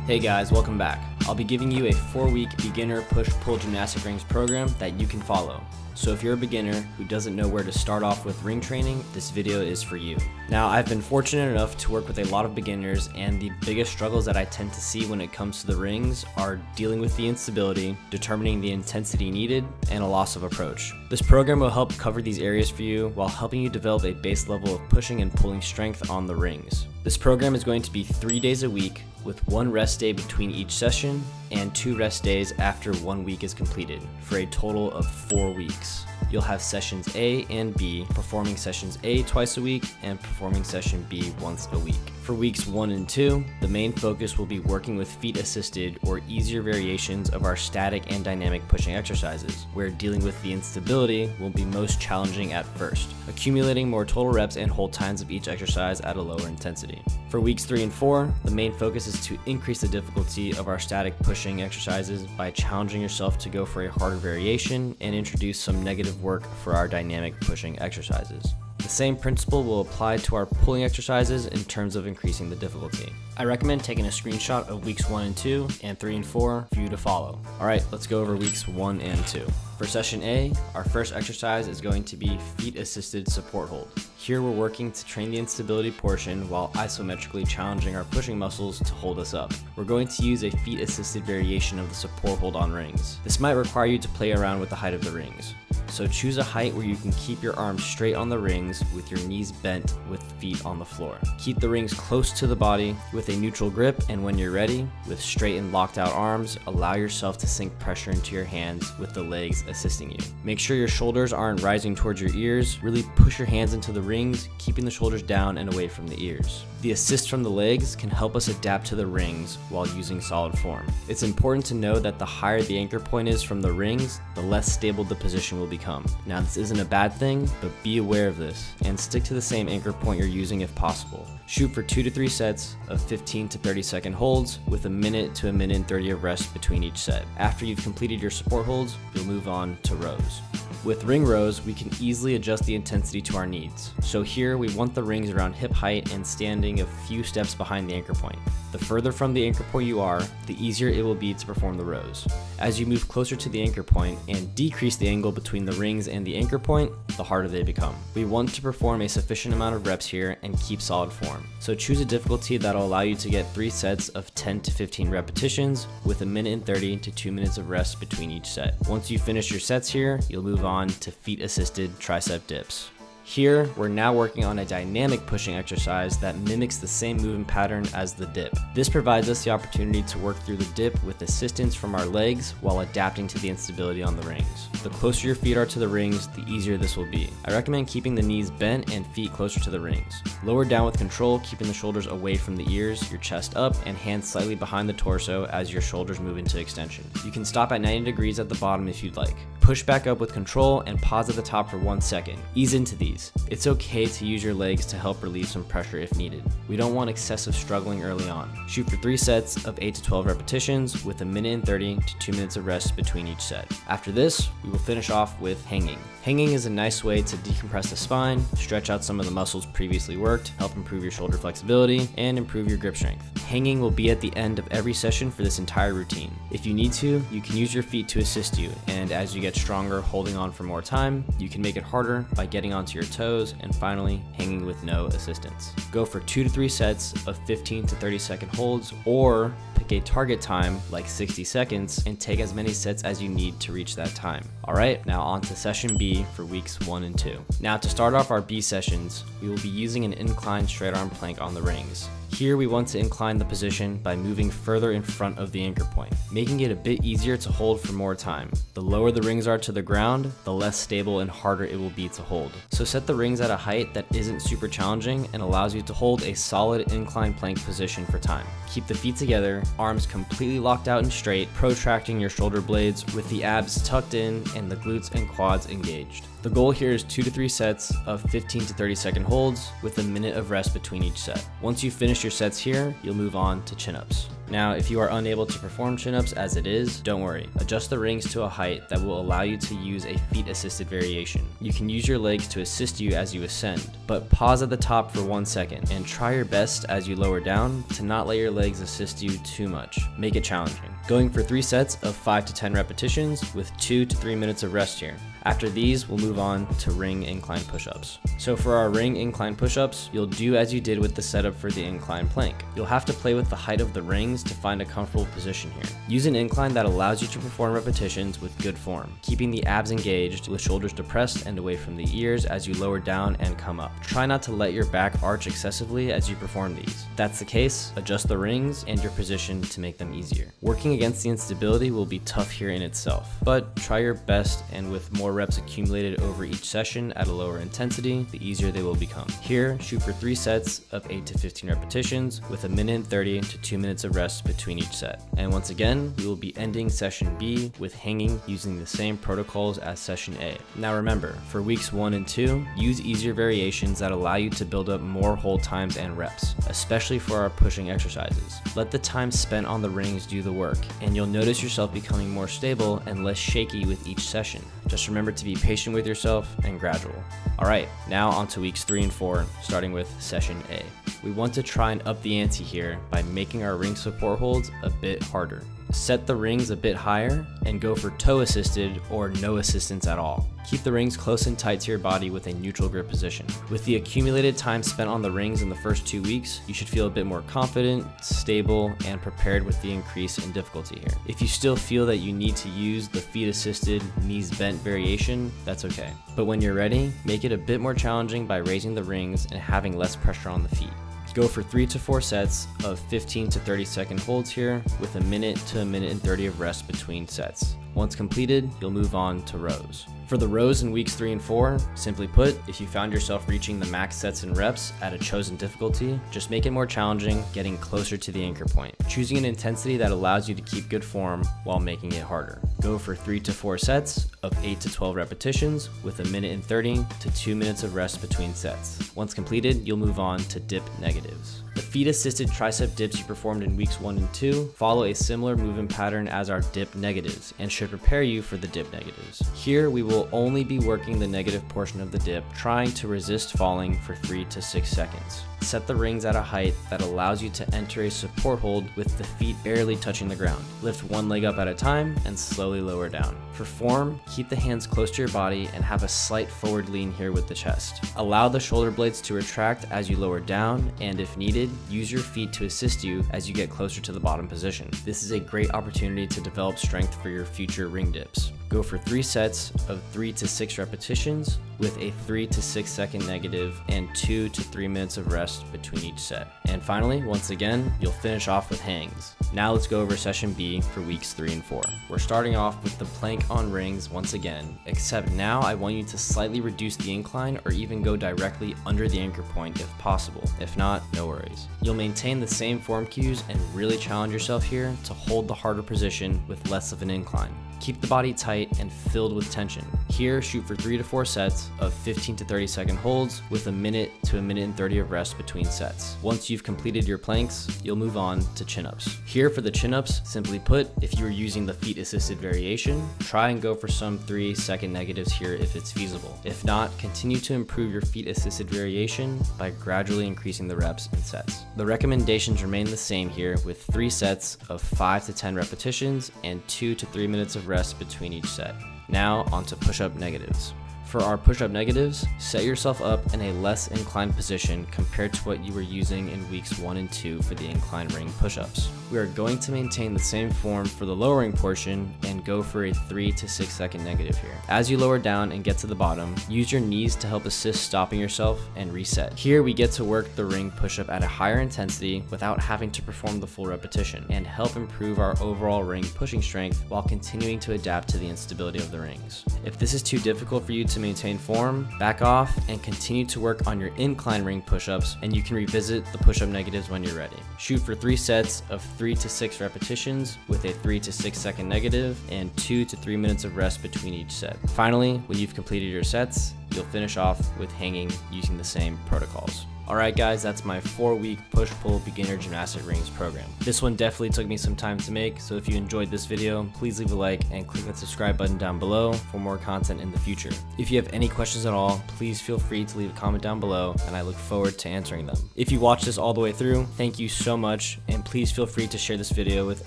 Hey guys, welcome back. I'll be giving you a 4-week beginner push-pull gymnastic rings program that you can follow. So if you're a beginner who doesn't know where to start off with ring training, this video is for you. Now, I've been fortunate enough to work with a lot of beginners, and the biggest struggles that I tend to see when it comes to the rings are dealing with the instability, determining the intensity needed, and a loss of approach. This program will help cover these areas for you while helping you develop a base level of pushing and pulling strength on the rings. This program is going to be 3 days a week with 1 rest day between each session and 2 rest days after 1 week is completed for a total of 4 weeks. You'll have sessions A and B, performing sessions A twice a week and performing session B once a week. For weeks 1 and 2, the main focus will be working with feet assisted or easier variations of our static and dynamic pushing exercises, where dealing with the instability will be most challenging at first, accumulating more total reps and hold times of each exercise at a lower intensity. For weeks 3 and 4, the main focus is to increase the difficulty of our static pushing exercises by challenging yourself to go for a harder variation and introduce some negative work for our dynamic pushing exercises. The same principle will apply to our pulling exercises in terms of increasing the difficulty. I recommend taking a screenshot of weeks 1 and 2 and 3 and 4 for you to follow. Alright, let's go over weeks 1 and 2. For session A, our first exercise is going to be feet assisted support hold. Here we're working to train the instability portion while isometrically challenging our pushing muscles to hold us up. We're going to use a feet assisted variation of the support hold on rings. This might require you to play around with the height of the rings. So choose a height where you can keep your arms straight on the rings with your knees bent with feet on the floor. Keep the rings close to the body with a neutral grip, and when you're ready, with straight and locked out arms, allow yourself to sink pressure into your hands with the legs assisting you. Make sure your shoulders aren't rising towards your ears. Really push your hands into the rings, keeping the shoulders down and away from the ears. The assist from the legs can help us adapt to the rings while using solid form. It's important to know that the higher the anchor point is from the rings, the less stable the position will become. Now, this isn't a bad thing, but be aware of this and stick to the same anchor point you're using if possible. Shoot for 2 to 3 sets of 15 to 30 second holds with a minute to a minute and 30 of rest between each set. After you've completed your support holds, you'll move on to rows. With ring rows, we can easily adjust the intensity to our needs. So here we want the rings around hip height and standing a few steps behind the anchor point. The further from the anchor point you are, the easier it will be to perform the rows. As you move closer to the anchor point and decrease the angle between the rings and the anchor point, the harder they become. We want to perform a sufficient amount of reps here and keep solid form. So choose a difficulty that'll allow you to get 3 sets of 10 to 15 repetitions with a minute and 30 to 2 minutes of rest between each set. Once you finish your sets here, you'll move on to feet assisted tricep dips. Here, we're now working on a dynamic pushing exercise that mimics the same movement pattern as the dip. This provides us the opportunity to work through the dip with assistance from our legs while adapting to the instability on the rings. The closer your feet are to the rings, the easier this will be. I recommend keeping the knees bent and feet closer to the rings. Lower down with control, keeping the shoulders away from the ears, your chest up, and hands slightly behind the torso as your shoulders move into extension. You can stop at 90 degrees at the bottom if you'd like. Push back up with control and pause at the top for 1 second. Ease into these. It's okay to use your legs to help relieve some pressure if needed. We don't want excessive struggling early on. Shoot for 3 sets of 8 to 12 repetitions with a minute and 30 to 2 minutes of rest between each set. After this, we will finish off with hanging. Hanging is a nice way to decompress the spine, stretch out some of the muscles previously worked, help improve your shoulder flexibility, and improve your grip strength. Hanging will be at the end of every session for this entire routine. If you need to, you can use your feet to assist you, and as you get stronger holding on for more time, you can make it harder by getting onto your toes and finally hanging with no assistance. Go for 2 to 3 sets of 15 to 30 second holds, or pick a target time like 60 seconds and take as many sets as you need to reach that time. Alright, now on to session B for weeks 1 and 2. Now to start off our B sessions, we will be using an inclined straight arm plank on the rings. Here we want to incline the position by moving further in front of the anchor point, making it a bit easier to hold for more time. The lower the rings are to the ground, the less stable and harder it will be to hold. So set the rings at a height that isn't super challenging and allows you to hold a solid inclined plank position for time. Keep the feet together, arms completely locked out and straight, protracting your shoulder blades with the abs tucked in and the glutes and quads engaged. The goal here is 2 to 3 sets of 15 to 30 second holds with a minute of rest between each set. Once you finish your sets here, you'll move on to chin-ups. Now, if you are unable to perform chin-ups as it is, don't worry. Adjust the rings to a height that will allow you to use a feet-assisted variation. You can use your legs to assist you as you ascend, but pause at the top for 1 second and try your best as you lower down to not let your legs assist you too much. Make it challenging. Going for 3 sets of 5 to 10 repetitions with 2 to 3 minutes of rest here. After these, we'll move on to ring incline push-ups. So for our ring incline push-ups, you'll do as you did with the setup for the incline plank. You'll have to play with the height of the rings to find a comfortable position here. Use an incline that allows you to perform repetitions with good form, keeping the abs engaged with shoulders depressed and away from the ears as you lower down and come up. Try not to let your back arch excessively as you perform these. If that's the case, adjust the rings and your position to make them easier. Working against the instability will be tough here in itself, but try your best, and with more reps accumulated over each session at a lower intensity, the easier they will become. Here, shoot for 3 sets of 8 to 15 repetitions with 1 minute and 30 to 2 minutes of rest between each set. And once again, we will be ending session B with hanging using the same protocols as session A. Now remember, for weeks 1 and 2, use easier variations that allow you to build up more hold times and reps, especially for our pushing exercises. Let the time spent on the rings do the work, and you'll notice yourself becoming more stable and less shaky with each session. Just remember to be patient with yourself and gradual. Alright, now on to weeks 3 and 4, starting with session A. We want to try and up the ante here by making our ring support holds a bit harder. Set the rings a bit higher and go for toe assisted or no assistance at all. Keep the rings close and tight to your body with a neutral grip position. With the accumulated time spent on the rings in the first 2 weeks, you should feel a bit more confident, stable, and prepared with the increase in difficulty here. If you still feel that you need to use the feet assisted, knees bent variation, that's okay. But when you're ready, make it a bit more challenging by raising the rings and having less pressure on the feet. Go for 3 to 4 sets of 15 to 30 second holds here with 1 minute to 1 minute and 30 of rest between sets. Once completed, you'll move on to rows. For the rows in weeks 3 and 4, simply put, if you found yourself reaching the max sets and reps at a chosen difficulty, just make it more challenging, getting closer to the anchor point, choosing an intensity that allows you to keep good form while making it harder. Go for 3 to 4 sets of 8 to 12 repetitions with 1 minute and 30 to 2 minutes of rest between sets. Once completed, you'll move on to dip negatives. The feet-assisted tricep dips you performed in weeks 1 and 2 follow a similar movement pattern as our dip negatives and should prepare you for the dip negatives. Here, we will only be working the negative portion of the dip, trying to resist falling for 3 to 6 seconds. Set the rings at a height that allows you to enter a support hold with the feet barely touching the ground. Lift one leg up at a time and slowly lower down. For form, keep the hands close to your body and have a slight forward lean here with the chest. Allow the shoulder blades to retract as you lower down, and if needed, use your feet to assist you as you get closer to the bottom position. This is a great opportunity to develop strength for your future ring dips. Go for 3 sets of 3 to 6 repetitions with a 3 to 6 second negative and 2 to 3 minutes of rest between each set. And finally, once again, you'll finish off with hangs. Now let's go over session B for weeks 3 and 4. We're starting off with the plank on rings once again, except now I want you to slightly reduce the incline or even go directly under the anchor point if possible. If not, no worries. You'll maintain the same form cues and really challenge yourself here to hold the harder position with less of an incline. Keep the body tight and filled with tension. Here, shoot for 3 to 4 sets of 15 to 30 second holds with 1 minute to 1 minute and 30 of rest between sets. Once you've completed your planks, you'll move on to chin-ups. Here for the chin-ups, simply put, if you are using the feet-assisted variation, try and go for some 3 second negatives here if it's feasible. If not, continue to improve your feet-assisted variation by gradually increasing the reps and sets. The recommendations remain the same here with 3 sets of 5 to 10 repetitions and 2 to 3 minutes of rest between each set. Now onto push-up negatives. For our push-up negatives, set yourself up in a less inclined position compared to what you were using in weeks 1 and 2 for the incline ring push-ups. We are going to maintain the same form for the lowering portion and go for a 3 to 6 second negative here. As you lower down and get to the bottom, use your knees to help assist stopping yourself and reset. Here we get to work the ring push-up at a higher intensity without having to perform the full repetition and help improve our overall ring pushing strength while continuing to adapt to the instability of the rings. If this is too difficult for you to maintain form, back off and continue to work on your incline ring push-ups, and you can revisit the push-up negatives when you're ready. Shoot for 3 sets of 3 to 6 repetitions with a 3 to 6 second negative and 2 to 3 minutes of rest between each set. Finally, when you've completed your sets, you'll finish off with hanging using the same protocols. Alright guys, that's my 4-week push-pull beginner gymnastic rings program. This one definitely took me some time to make, so if you enjoyed this video, please leave a like and click that subscribe button down below for more content in the future. If you have any questions at all, please feel free to leave a comment down below and I look forward to answering them. If you watched this all the way through, thank you so much, and please feel free to share this video with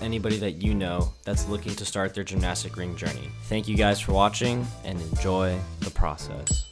anybody that you know that's looking to start their gymnastic ring journey. Thank you guys for watching and enjoy the process.